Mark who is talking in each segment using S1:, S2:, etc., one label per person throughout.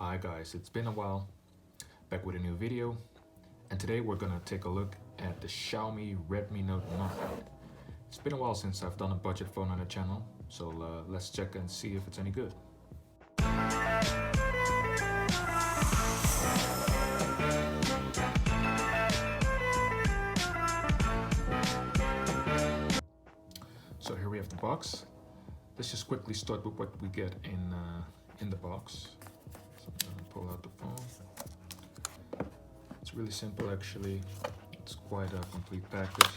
S1: Hi guys, it's been a while, back with a new video, and today we're gonna take a look at the Xiaomi Redmi Note 9. It's been a while since I've done a budget phone on the channel, so let's check and see if it's any good. So here we have the box. Let's just quickly start with what we get in the box. So I'm gonna pull out the phone. It's really simple actually. It's quite a complete package.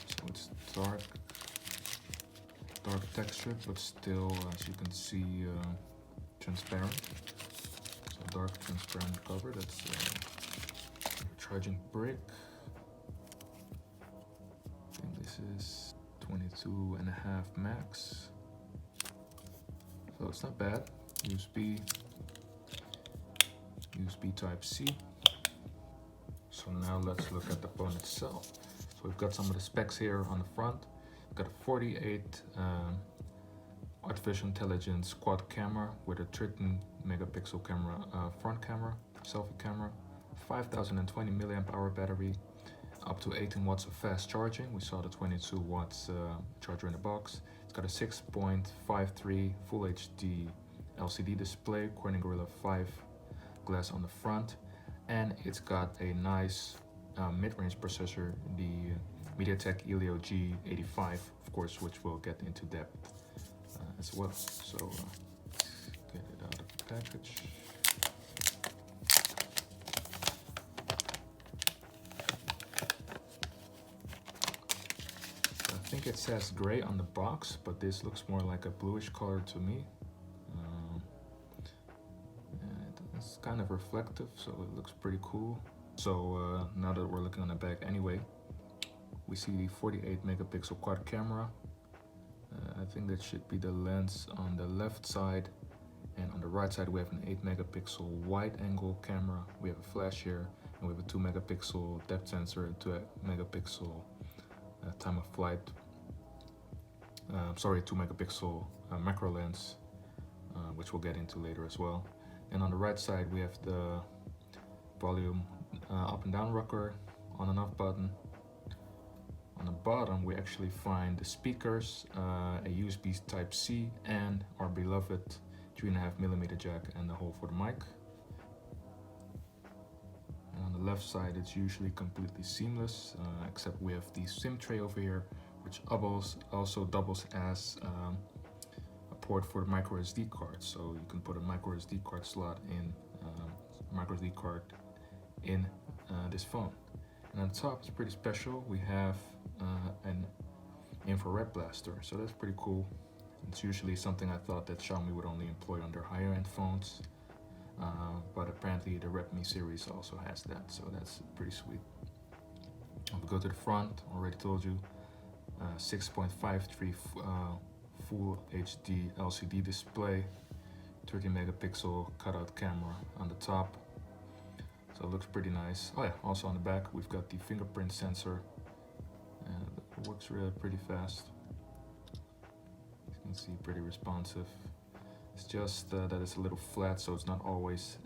S1: So it's dark texture, but still, as you can see, transparent. So dark transparent cover. That's charging brick. I think this is 22.5 max. So it's not bad. USB type C. So now let's look at the phone itself. So we've got some of the specs here on the front. We've got a 48 artificial intelligence quad camera with a 13 megapixel camera, front camera, selfie camera, 5020 milliamp hour battery, up to 18 watts of fast charging. We saw the 22 watts charger in the box. It's got a 6.53 Full HD LCD display, Corning Gorilla 5 glass on the front, and it's got a nice mid-range processor, the MediaTek Helio G85, of course, which we'll get into depth as well. So get it out of the package. I think it says gray on the box, but this looks more like a bluish color to me. It's kind of reflective, so it looks pretty cool. So now that we're looking on the back anyway, we see the 48 megapixel quad camera. I think that should be the lens on the left side, and on the right side we have an 8 megapixel wide angle camera. We have a flash here, and we have a 2 megapixel depth sensor and 2 megapixel time of flight. 2 megapixel macro lens, which we'll get into later as well. And on the right side we have the volume up and down rocker, on and off button. On the bottom we actually find the speakers, a USB type C, and our beloved 3.5mm jack and the hole for the mic. And on the left side it's usually completely seamless, except we have the SIM tray over here, which also doubles as a port for the micro SD card. So you can put a micro SD card slot in, this phone. And on top, it's pretty special. We have an infrared blaster, so that's pretty cool. It's usually something I thought that Xiaomi would only employ on their higher end phones, but apparently the Redmi series also has that, so that's pretty sweet. If we go to the front, already told you, 6.53 Full HD LCD display, 30 megapixel cutout camera on the top. So it looks pretty nice. Oh yeah, also on the back we've got the fingerprint sensor, and it works really pretty fast. You can see, pretty responsive. It's just that it's a little flat, so it's not always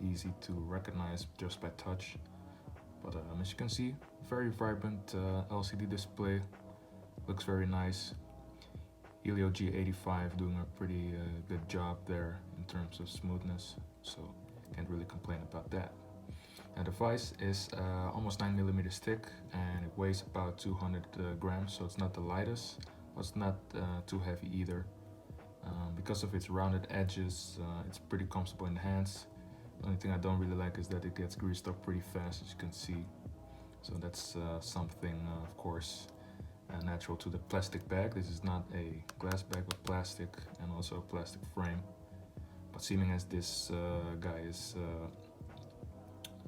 S1: easy to recognize just by touch. But as you can see, very vibrant LCD display. Looks very nice. Helio G85 doing a pretty good job there in terms of smoothness, so can't really complain about that. The device is almost 9mm thick, and it weighs about 200 grams, so it's not the lightest, but it's not too heavy either. Because of its rounded edges, it's pretty comfortable in the hands. The only thing I don't really like is that it gets greased up pretty fast, as you can see. So that's something, of course, natural to the plastic bag. This is not a glass bag, but plastic, and also a plastic frame. But seeming as this guy is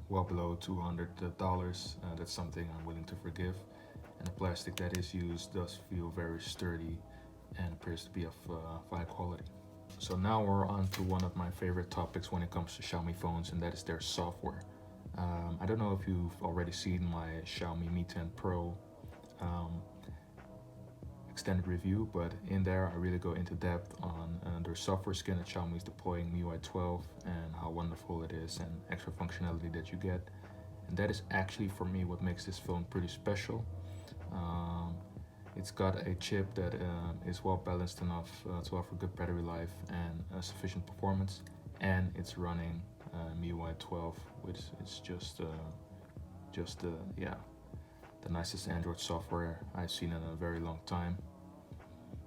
S1: well below $200, that's something I'm willing to forgive. And the plastic that is used does feel very sturdy and appears to be of high quality. So now we're on to one of my favorite topics when it comes to Xiaomi phones, and that is their software. I don't know if you've already seen my Xiaomi Mi 10 Pro. extended review, but in there I really go into depth on their software skin that Xiaomi is deploying MIUI 12 and how wonderful it is and extra functionality that you get. And that is actually for me what makes this phone pretty special. It's got a chip that is well balanced enough to offer good battery life and sufficient performance, and it's running MIUI 12, which is just yeah, the nicest Android software I've seen in a very long time.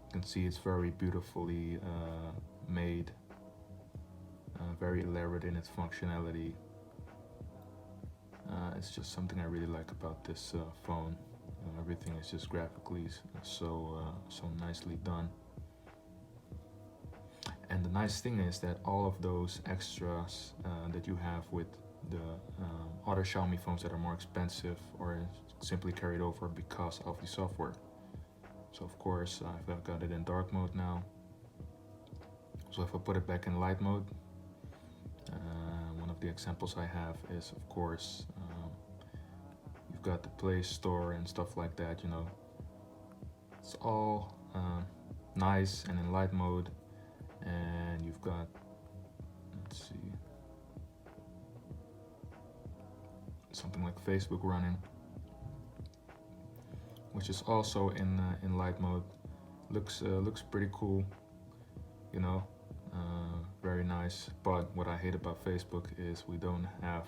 S1: You can see it's very beautifully made, very elaborate in its functionality. It's just something I really like about this phone. Everything is just graphically so nicely done. And the nice thing is that all of those extras that you have with the other Xiaomi phones that are more expensive or simply carried over because of the software. So of course I've got it in dark mode now. So if I put it back in light mode, one of the examples I have is of course you've got the Play Store and stuff like that, you know. It's all nice and in light mode, and you've got, let's see, something like Facebook running, which is also in light mode. Looks pretty cool, you know, very nice. But what I hate about Facebook is we don't have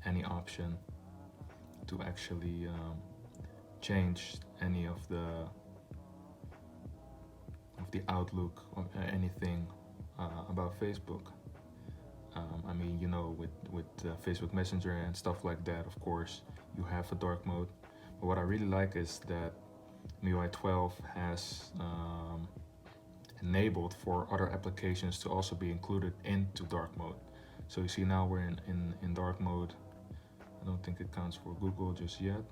S1: any option to actually change any of the outlook or anything about Facebook. I mean, you know, with Facebook Messenger and stuff like that, of course, you have a dark mode. But what I really like is that MIUI 12 has enabled for other applications to also be included into dark mode. So you see now we're in dark mode. I don't think it counts for Google just yet.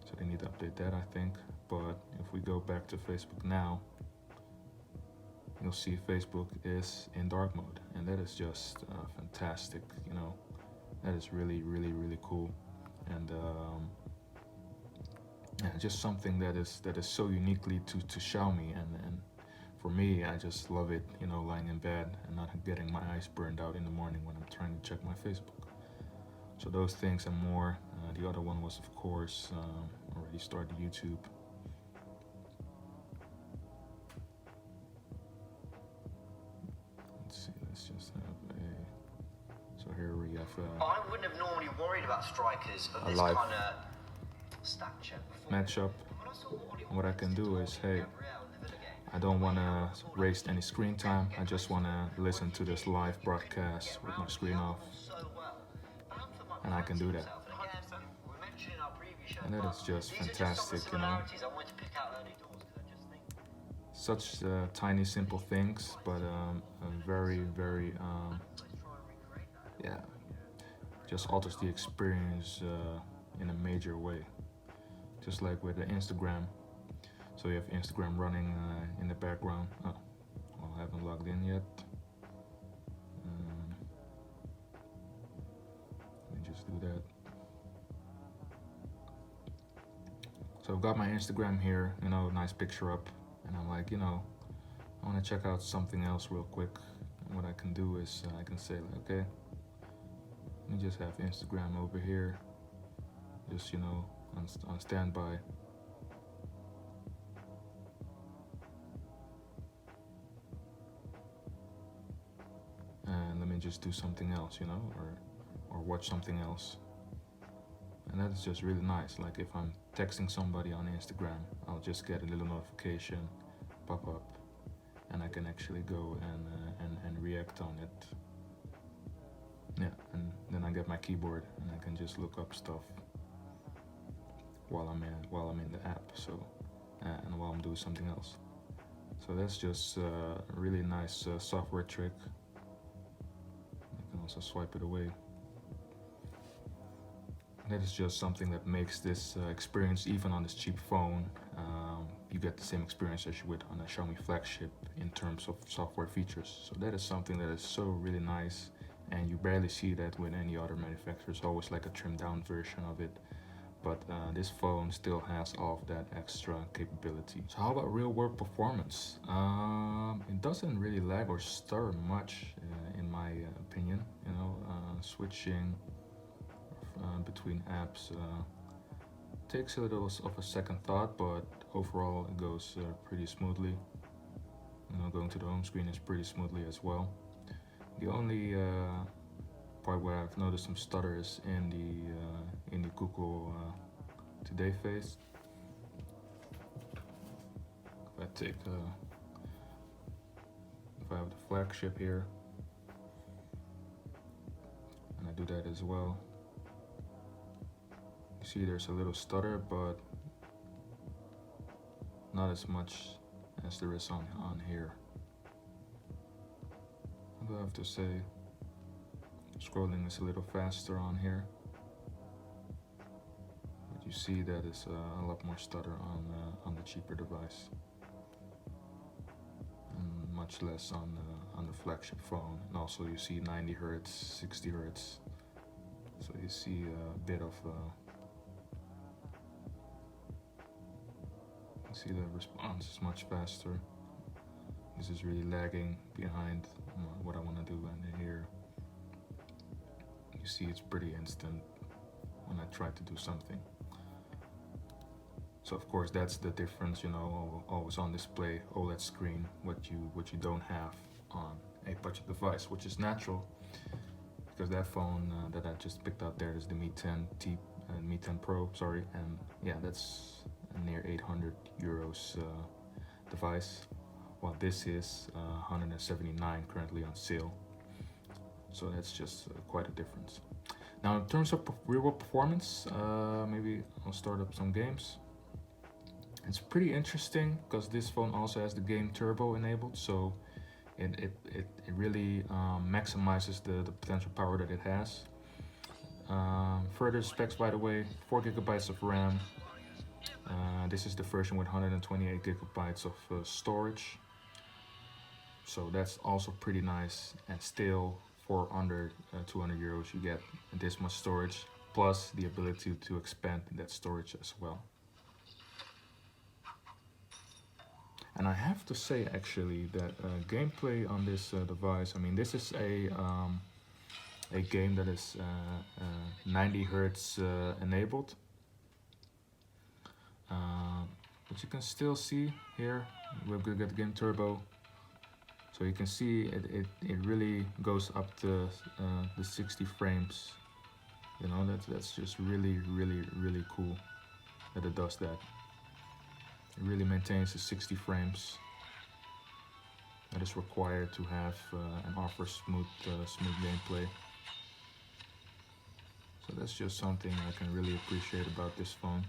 S1: So they need to update that, I think. But if we go back to Facebook now, you'll see Facebook is in dark mode, and that is just fantastic, you know. That is really, really, really cool. And yeah, just something that is so uniquely to Xiaomi, and for me, I just love it, you know, lying in bed and not getting my eyes burned out in the morning when I'm trying to check my Facebook. So those things and more. The other one was, of course, already started YouTube. Let's see, let's just have a, so here we have
S2: I wouldn't have normally worried about strikers of this
S1: live
S2: kind of stature before.
S1: matchup. And what I can do is, hey, I don't want to waste any screen time. I just want to listen to this live broadcast with my screen off, and I can do that. And that is just fantastic, you know. Such tiny, simple things, but very, very, yeah, just alters the experience in a major way. Just like with the Instagram. So you have Instagram running in the background. Oh, well, I haven't logged in yet. Let me just do that. So I've got my Instagram here, you know, nice picture up, and I'm like, you know, I want to check out something else real quick. And what I can do is I can say, like, okay, let me just have Instagram over here, just, you know, on standby. And let me just do something else, you know, or watch something else. And that's just really nice. Like if I'm texting somebody on Instagram, I'll just get a little notification pop up, and I can actually go and react on it. Yeah, and then I get my keyboard and I can just look up stuff while I'm in the app. So and while I'm doing something else. So that's just a really nice software trick. I can also swipe it away. That is just something that makes this experience, even on this cheap phone, you get the same experience as you would on a Xiaomi flagship in terms of software features. So that is something that is so really nice, and you barely see that with any other manufacturer. It's always like a trimmed down version of it. but this phone still has all of that extra capability. So how about real world performance? It doesn't really lag or stutter much in my opinion. You know, switching between apps takes a little of a second thought, but overall it goes pretty smoothly. You know, going to the home screen is pretty smoothly as well. The only part where I've noticed some stutter is in the Google Today phase. If I take if I have the flagship here, and I do that as well, you see there's a little stutter, but not as much as there is on here. I do have to say, scrolling is a little faster on here, but you see that it's a lot more stutter on the cheaper device, and much less on the flagship phone. And also you see 90 Hz, 60 Hz, so you see a bit of you see the response is much faster. This is really lagging behind what I want to do, and here you see it's pretty instant when I try to do something. So of course that's the difference, you know, always on display OLED screen, what you don't have on a budget device, which is natural because that phone that I just picked out there is the Mi 10 Pro, sorry, and yeah, that's a near 800 euros device, while this is 179 currently on sale. So that's just quite a difference. Now in terms of real world performance, maybe I'll start up some games. It's pretty interesting because this phone also has the game turbo enabled, so it really maximizes the potential power that it has. Further specs, by the way, 4 gigabytes of RAM. This is the version with 128 gigabytes of storage. So that's also pretty nice, and still for under 200 euros you get this much storage, plus the ability to expand that storage as well. And I have to say actually that gameplay on this device, I mean, this is a game that is 90 Hz enabled, but you can still see here we're gonna get the game turbo, so you can see it really goes up to the 60 frames. You know, that's just really cool that it does that. It really maintains the 60 frames that is required to have and offer smooth gameplay. So that's just something I can really appreciate about this phone.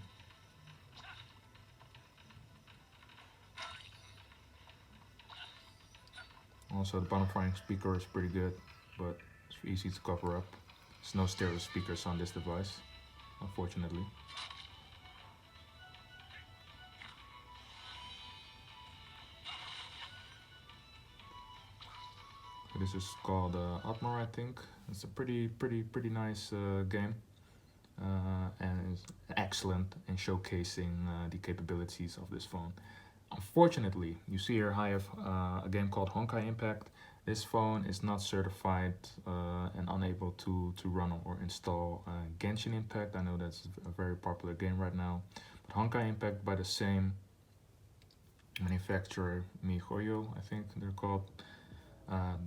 S1: Also, the bottom firing speaker is pretty good, but it's easy to cover up. There's no stereo speakers on this device, unfortunately. This is called Atmor, I think. It's a pretty nice game, and it's excellent in showcasing the capabilities of this phone. Unfortunately, you see here I have a game called Honkai Impact. This phone is not certified and unable to run or install Genshin Impact. I know that's a very popular game right now, but Honkai Impact by the same manufacturer, MiHoYo, I think they're called.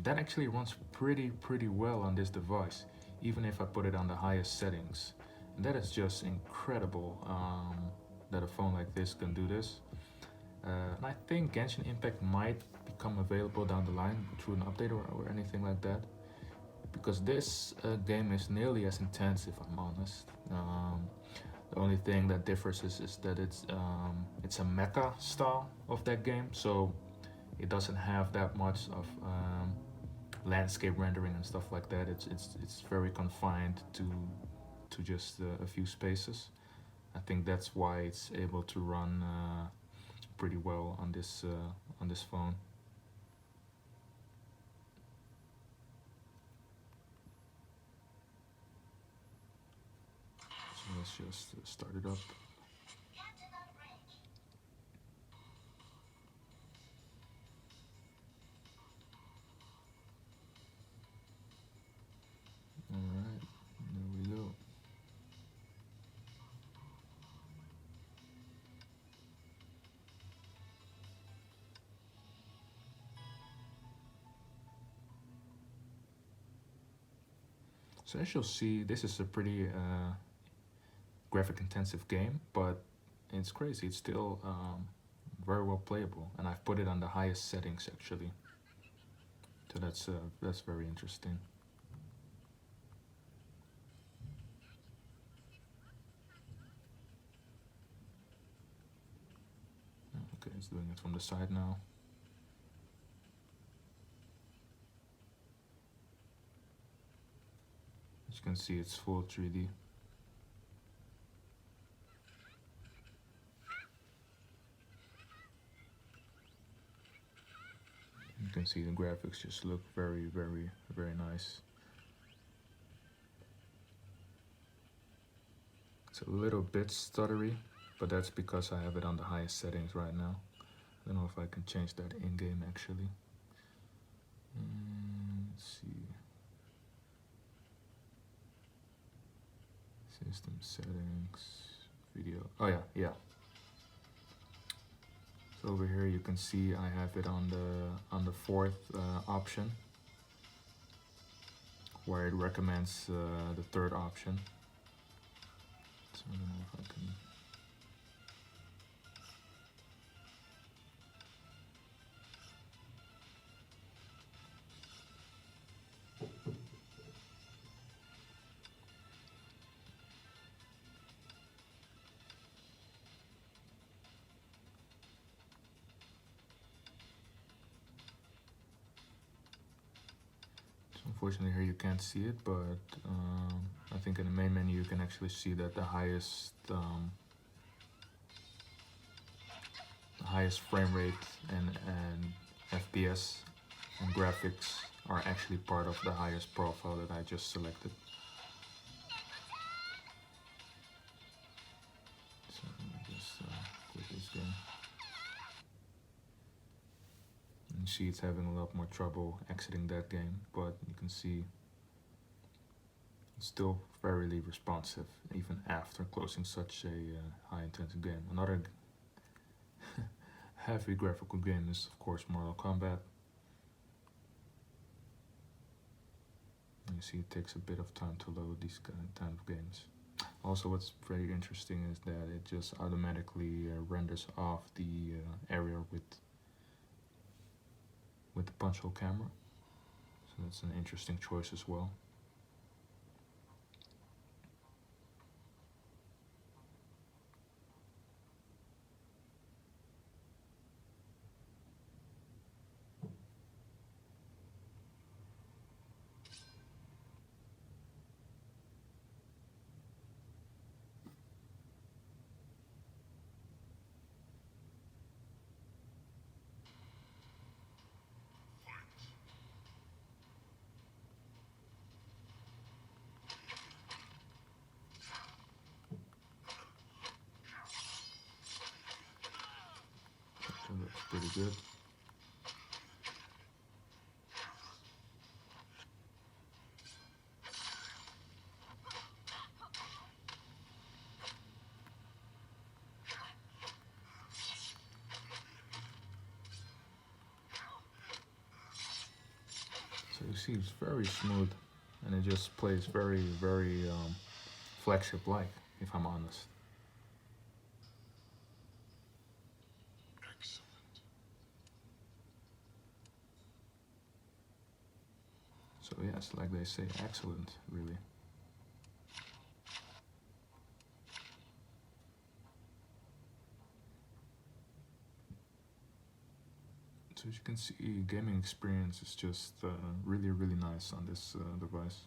S1: That actually runs pretty well on this device, even if I put it on the highest settings. And that is just incredible that a phone like this can do this. And I think Genshin Impact might become available down the line through an update or anything like that, because this game is nearly as intense, if I'm honest. The only thing that differs is that it's a mecha style of that game, so it doesn't have that much of landscape rendering and stuff like that. It's very confined to just a few spaces. I think that's why it's able to run pretty well on this phone. So let's just start it up. Alright, there we go. So as you'll see, this is a pretty graphic intensive game, but it's crazy. It's still very well playable, and I've put it on the highest settings actually. So that's very interesting. Okay, it's doing it from the side now. As you can see, it's full 3D. You can see the graphics just look very, very, very nice. It's a little bit stuttery, but that's because I have it on the highest settings right now. I don't know if I can change that in-game actually. Let's see. System settings, video. Oh yeah. So over here you can see I have it on the fourth option, where it recommends the third option. So I don't know if I can. Unfortunately here you can't see it, but I think in the main menu you can actually see that the highest frame rate and FPS and graphics are actually part of the highest profile that I just selected. So let me just quit this game. You see it's having a lot more trouble exiting that game, but you can see it's still fairly responsive even after closing such a high intensity game. Another heavy graphical game is of course Mortal Kombat. And you see it takes a bit of time to load these kind of games. Also what's very interesting is that it just automatically renders off the area with the punch hole camera, so that's an interesting choice as well. That looks pretty good. So you see it's very smooth, and it just plays very, very flagship-like, if I'm honest. So yes, like they say, excellent, really. So as you can see, gaming experience is just really, really nice on this device.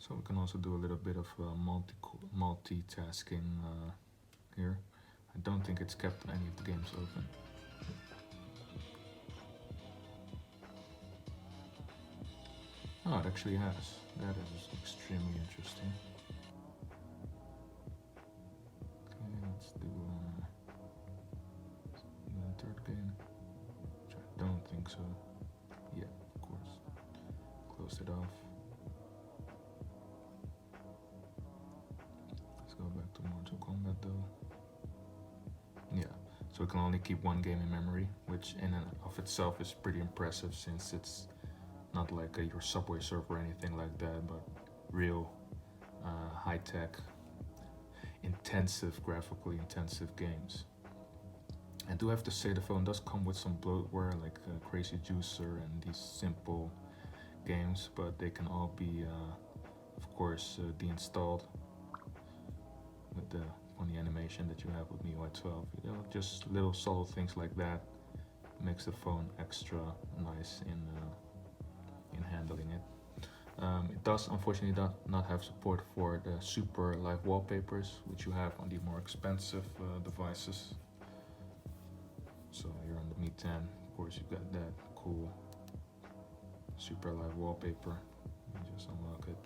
S1: So we can also do a little bit of multitasking here. I don't think it's kept any of the games open. Oh, it actually has. That is extremely interesting. Okay, let's do the third game, which I don't think so. Yeah, of course. Closed it off. Let's go back to Mortal Kombat though. Yeah, so we can only keep one game in memory, which in and of itself is pretty impressive since it's not like your Subway Surf or anything like that, but real high-tech, graphically intensive games. I do have to say the phone does come with some bloatware like Crazy Juicer and these simple games, but they can all be, of course, deinstalled with the funny animation that you have with MIUI 12. You know, just little subtle things like that makes the phone extra nice in handling it. It does unfortunately not have support for the super live wallpapers, which you have on the more expensive devices. So here on the Mi 10, of course, you've got that cool super live wallpaper. You just unlock it.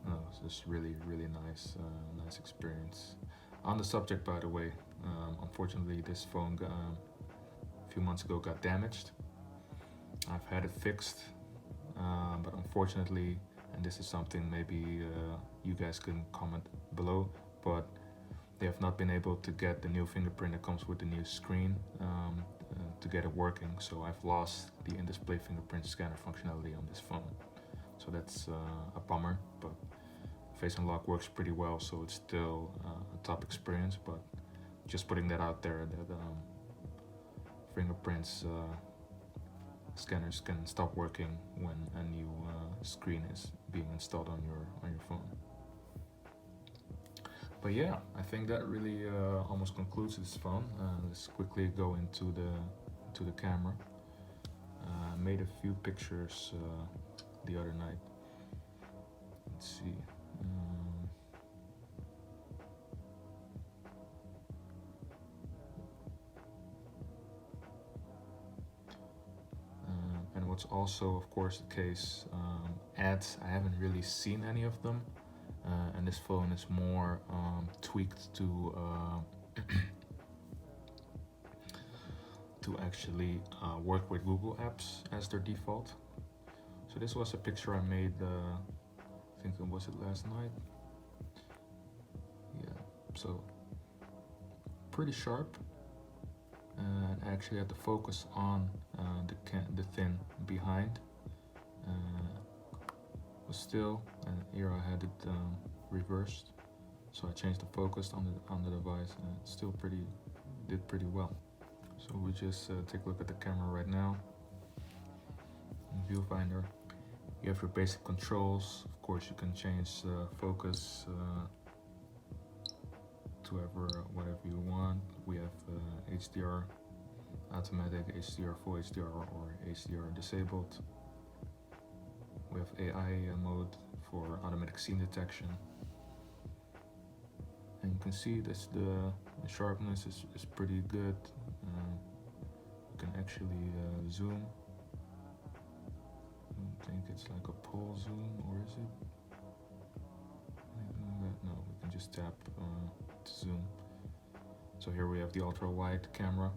S1: Oh, it's just really nice, nice experience. On the subject, by the way, unfortunately, this phone a few months ago got damaged. I've had it fixed, but unfortunately, and this is something maybe you guys can comment below, but they have not been able to get the new fingerprint that comes with the new screen to get it working. So I've lost the in-display fingerprint scanner functionality on this phone. So that's a bummer, but Face Unlock works pretty well, so it's still a top experience. But just putting that out there, that fingerprints scanners can stop working when a new screen is being installed on your phone. But yeah, I think that really almost concludes this phone. Let's quickly go into the camera. I made a few pictures the other night. Let's see. And what's also, of course, the case, ads, I haven't really seen any of them. And this phone is more tweaked to to actually work with Google apps as their default. So this was a picture I made, I think it was last night. Yeah, so pretty sharp. And I actually had to focus on the thin behind. Was still, and here I had it reversed, so I changed the focus on the device, and it still did pretty well. So we just take a look at the camera right now. In viewfinder, you have your basic controls. Of course, you can change the focus to whatever you want. We have HDR, automatic HDR, full HDR, or HDR disabled. We have AI mode for automatic scene detection. And you can see this, the sharpness is pretty good. You can actually zoom. I don't think it's like a pull zoom, or is it? No, we can just tap to zoom. So here we have the ultra wide camera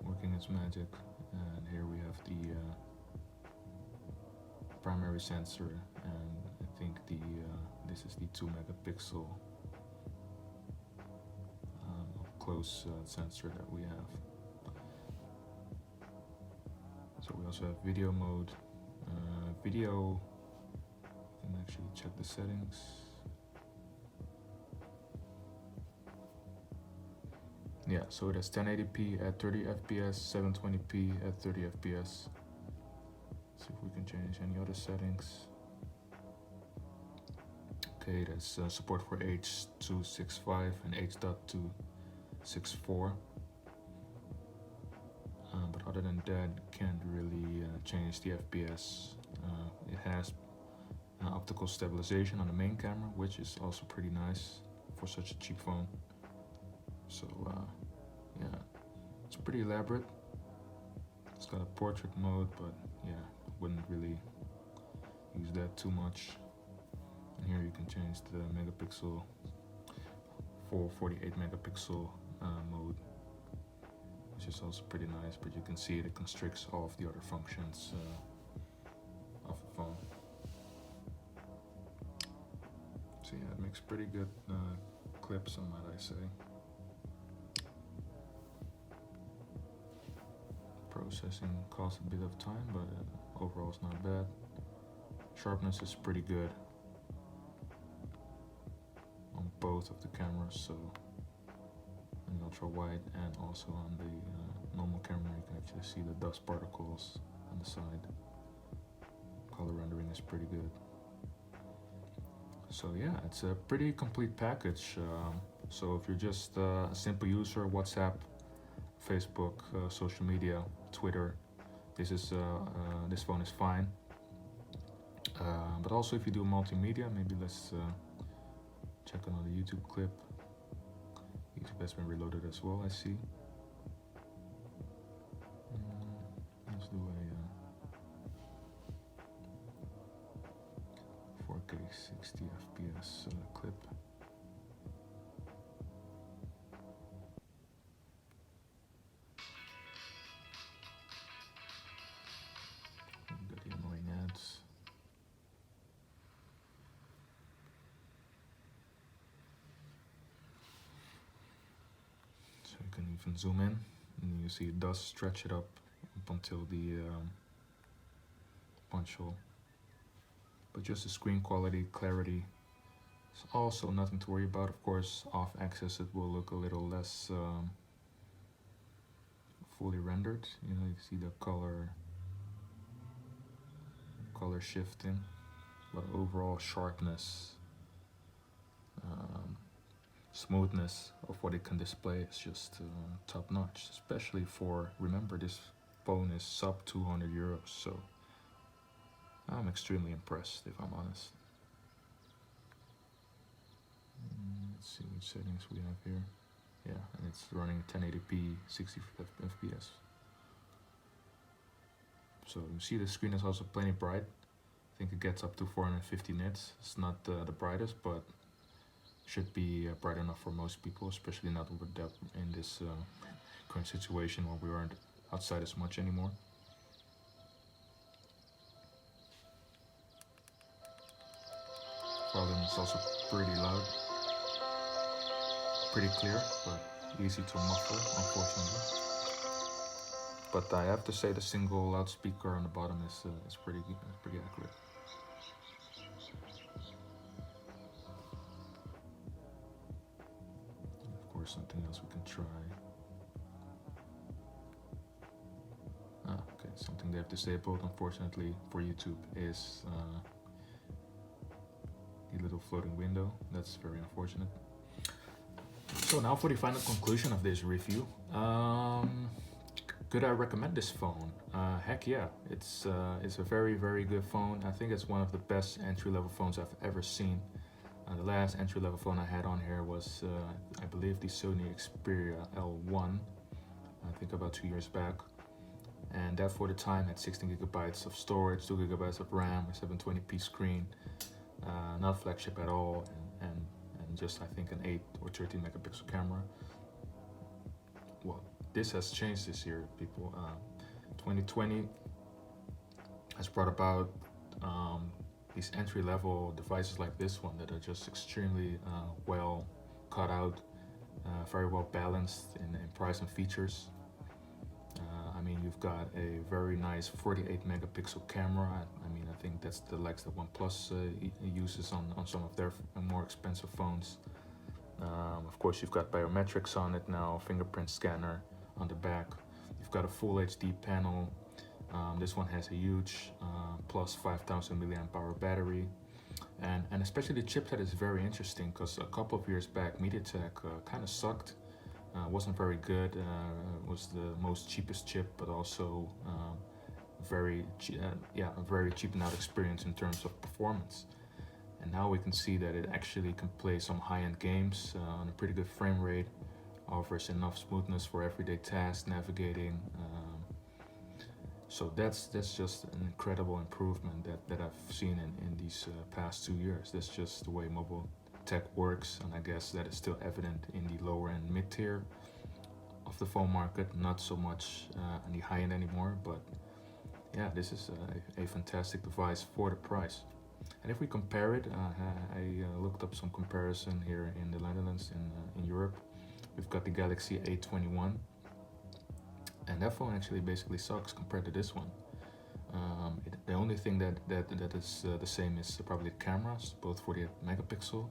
S1: working its magic, and here we have the primary sensor, and I think this is the 2 megapixel close sensor that we have. So we also have video mode. Video, you can actually check the settings. Yeah, so it has 1080p at 30 FPS, 720p at 30 FPS. See if we can change any other settings. Okay, there's support for H.265 and H.264. But other than that, can't really change the FPS. It has optical stabilization on the main camera, which is also pretty nice for such a cheap phone. So yeah, it's pretty elaborate. It's got a portrait mode, but yeah, wouldn't really use that too much. And here you can change the megapixel for 48 megapixel mode, which is also pretty nice, but you can see it constricts all of the other functions of the phone. So yeah, it makes pretty good clips, might I say. Processing costs a bit of time, but overall it's not bad. Sharpness is pretty good on both of the cameras, so on the ultra wide and also on the normal camera you can actually see the dust particles on the side. Color rendering is pretty good. So yeah, it's a pretty complete package. So if you're just a simple user, WhatsApp, Facebook, social media, Twitter, this phone is fine. But also if you do multimedia, maybe let's check another YouTube clip. YouTube has been reloaded as well, I see. Let's do a 4K 60 FPS clip. Got the annoying ads. So you can even zoom in, and you see it does stretch it up until the punch hole. But just the screen quality, clarity, is also nothing to worry about. Of course, off axis it will look a little less fully rendered. You know, you see the color shifting, but overall sharpness, smoothness of what it can display is just top notch. Especially for, remember, this phone is sub 200 euros, so I'm extremely impressed, if I'm honest. Let's see which settings we have here. Yeah, and it's running 1080p 60 FPS. So you see the screen is also plenty bright. I think it gets up to 450 nits. It's not the brightest, but should be bright enough for most people, especially not with that in this current situation where we aren't outside as much anymore. Volume is also pretty loud, pretty clear, but easy to muffle, unfortunately. But I have to say the single loudspeaker on the bottom is pretty accurate. Of course, something else we can try. Okay, something they have disabled, unfortunately, for YouTube is the little floating window. That's very unfortunate. So now for the final conclusion of this review. Could I recommend this phone? Heck yeah, it's a very, very good phone. I think it's one of the best entry-level phones I've ever seen. The last entry-level phone I had on here was, I believe, the Sony Xperia L1, I think about 2 years back. And that for the time had 16 gigabytes of storage, 2 gigabytes of RAM, a 720p screen, not flagship at all, and just I think an 8 or 13 megapixel camera. Well, this has changed this year, people. 2020 has brought about these entry-level devices like this one that are just extremely well cut out, very well balanced in price and features. I mean, you've got a very nice 48 megapixel camera. I mean, I think that's the likes that OnePlus uses on some of their more expensive phones. Of course, you've got biometrics on it now, fingerprint scanner on the back. You've got a full HD panel. This one has a huge plus 5,000 milliamp hour battery. And especially the chipset is very interesting because a couple of years back, MediaTek kind of sucked Wasn't very good. Was the most cheapest chip, but also a very cheap and out experience in terms of performance. And now we can see that it actually can play some high-end games on a pretty good frame rate, offers enough smoothness for everyday tasks, navigating. So that's just an incredible improvement that I've seen in these past 2 years. That's just the way mobile tech works, and I guess that is still evident in the lower and mid-tier of the phone market, not so much on the high end anymore, but yeah, this is a fantastic device for the price. And if we compare it, I looked up some comparison here in the Netherlands, in Europe. We've got the Galaxy A21, and that phone actually basically sucks compared to this one. The only thing that is the same is probably the cameras, both 48 megapixel,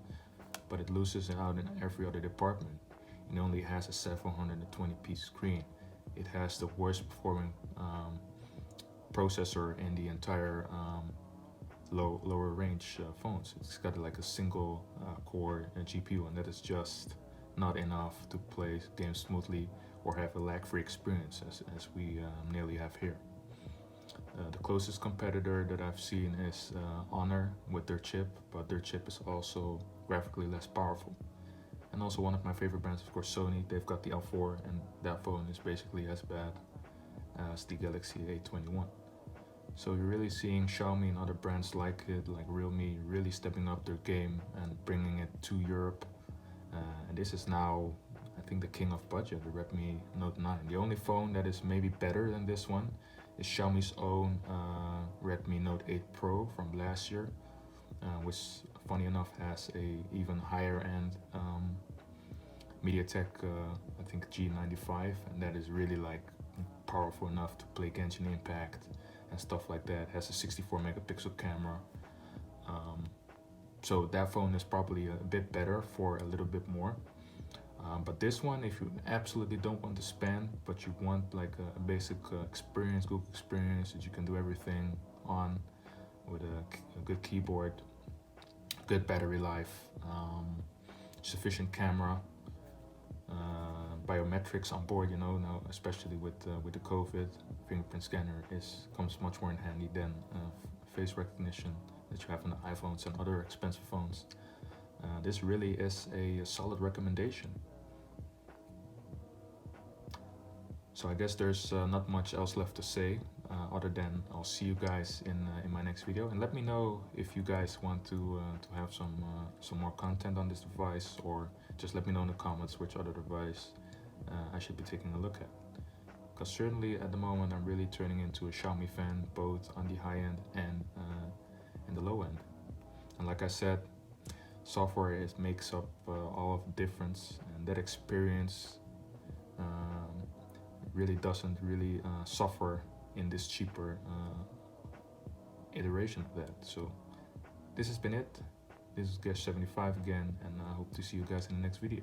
S1: but it loses out in every other department. It only has a 720p screen. It has the worst performing processor in the entire lower range phones. It's got like a single core GPU, and that is just not enough to play games smoothly or have a lag-free experience as we nearly have here. The closest competitor that I've seen is Honor with their chip, but their chip is also graphically less powerful. And also one of my favorite brands, of course, Sony. They've got the L4, and that phone is basically as bad as the Galaxy A21. So you're really seeing Xiaomi and other brands like it, like Realme, really stepping up their game and bringing it to Europe. And this is now, I think, the king of budget, the Redmi Note 9. The only phone that is maybe better than this one is Xiaomi's own Redmi Note 8 Pro from last year, which, funny enough, has a even higher end MediaTek, I think G95, and that is really like powerful enough to play Genshin Impact and stuff like that. It has a 64 megapixel camera. So that phone is probably a bit better for a little bit more. But this one, if you absolutely don't want to spend, but you want like a basic experience, Google experience, that you can do everything on with a good keyboard, good battery life, sufficient camera, biometrics on board, now especially with the COVID, fingerprint scanner comes much more in handy than face recognition that you have on the iPhones and other expensive phones. This really is a solid recommendation. So I guess there's not much else left to say, other than I'll see you guys in my next video. And let me know if you guys want to have some more content on this device, or just let me know in the comments which other device I should be taking a look at. Because certainly at the moment I'm really turning into a Xiaomi fan, both on the high end and in the low end. And like I said, software makes up all of the difference, and that experience really doesn't really suffer in this cheaper iteration of that. So this has been it. This is Guest 75 again, and I hope to see you guys in the next video.